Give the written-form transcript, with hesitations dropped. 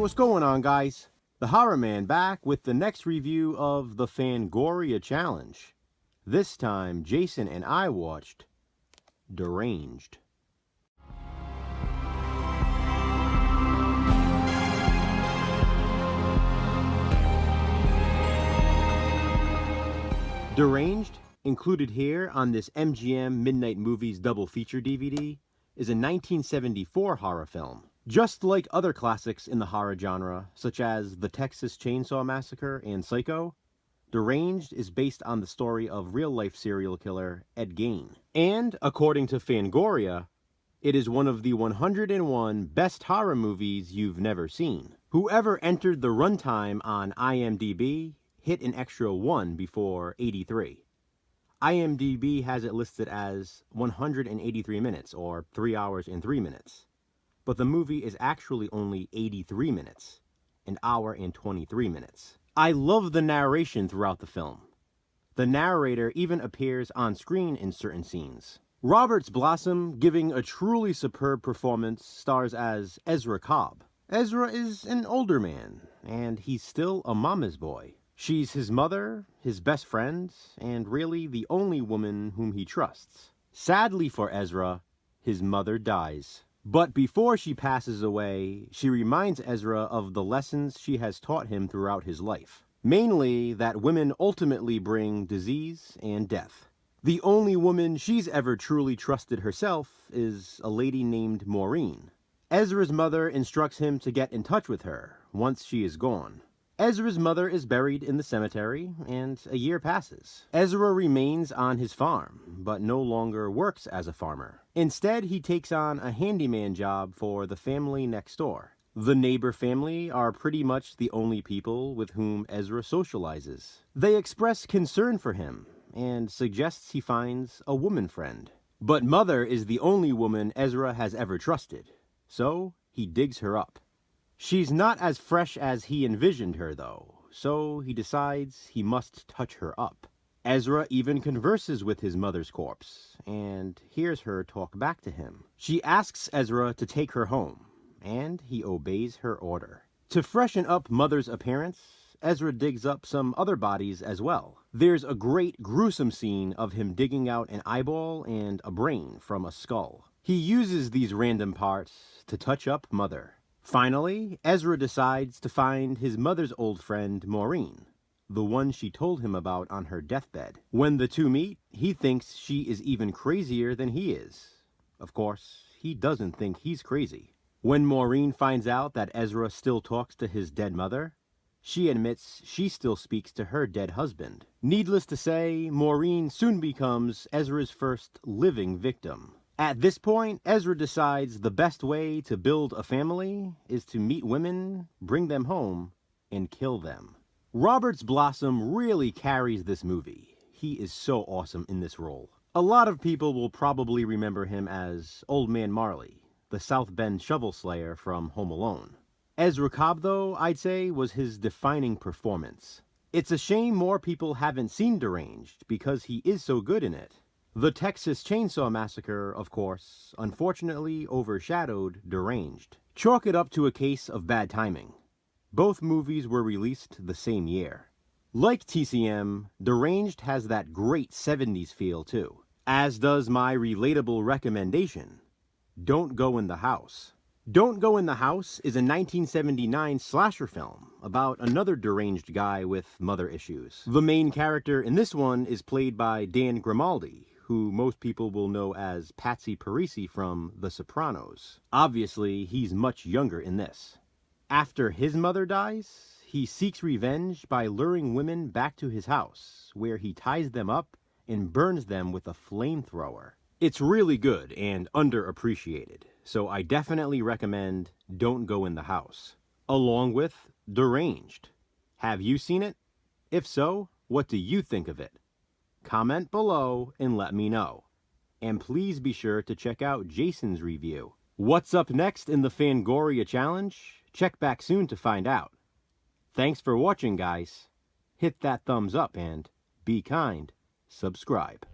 what's going on, guys? The Horror Man back with the next review of the Fangoria challenge. This time, Jason and I watched Deranged. Deranged, included here on this MGM Midnight Movies double feature DVD, is a 1974 horror film. Just like other classics in the horror genre, such as The Texas Chainsaw Massacre and Psycho, Deranged is based on the story of real-life serial killer Ed Gein. And, according to Fangoria, it is one of the 101 best horror movies you've never seen. Whoever entered the runtime on IMDb hit an extra 1 before 83. IMDb has it listed as 183 minutes, or 3 hours and 3 minutes. But the movie is actually only 83 minutes, an hour and 23 minutes. I love the narration throughout the film. The narrator even appears on screen in certain scenes. Roberts Blossom, giving a truly superb performance, stars as Ezra Cobb. Ezra is an older man, and he's still a mama's boy. She's his mother, his best friend, and really the only woman whom he trusts. Sadly for Ezra, his mother dies. But before she passes away, she reminds Ezra of the lessons she has taught him throughout his life. Mainly that women ultimately bring disease and death. The only woman she's ever truly trusted herself is a lady named Maureen. Ezra's mother instructs him to get in touch with her once she is gone. Ezra's mother is buried in the cemetery, and a year passes. Ezra remains on his farm, but no longer works as a farmer. Instead, he takes on a handyman job for the family next door. The neighbor family are pretty much the only people with whom Ezra socializes. They express concern for him, and suggests he finds a woman friend. But Mother is the only woman Ezra has ever trusted, so he digs her up. She's not as fresh as he envisioned her, though, so he decides he must touch her up. Ezra even converses with his mother's corpse, and hears her talk back to him. She asks Ezra to take her home, and he obeys her order. To freshen up Mother's appearance, Ezra digs up some other bodies as well. There's a great gruesome scene of him digging out an eyeball and a brain from a skull. He uses these random parts to touch up Mother. Finally, Ezra decides to find his mother's old friend Maureen, the one she told him about on her deathbed. When the two meet, he thinks she is even crazier than he is. Of course, he doesn't think he's crazy. When Maureen finds out that Ezra still talks to his dead mother, she admits she still speaks to her dead husband. Needless to say, Maureen soon becomes Ezra's first living victim. At this point, Ezra decides the best way to build a family is to meet women, bring them home, and kill them. Roberts Blossom really carries this movie. He is so awesome in this role. A lot of people will probably remember him as Old Man Marley, the South Bend shovel slayer from Home Alone. Ezra Cobb, though, I'd say, was his defining performance. It's a shame more people haven't seen Deranged, because he is so good in it. The Texas Chainsaw Massacre, of course, unfortunately overshadowed Deranged. Chalk it up to a case of bad timing. Both movies were released the same year. Like TCM, Deranged has that great 70s feel too. As does my relatable recommendation, Don't Go in the House. Don't Go in the House is a 1979 slasher film about another deranged guy with mother issues. The main character in this one is played by Dan Grimaldi, who most people will know as Patsy Parisi from The Sopranos. Obviously, he's much younger in this. After his mother dies, he seeks revenge by luring women back to his house, where he ties them up and burns them with a flamethrower. It's really good and underappreciated, so I definitely recommend Don't Go in the House, along with Deranged. Have you seen it? If so, what do you think of it? Comment below and let me know. And please be sure to check out Jason's review. What's up next in the Fangoria challenge? Check back soon to find out. Thanks for watching, guys. Hit that thumbs up and be kind. Subscribe.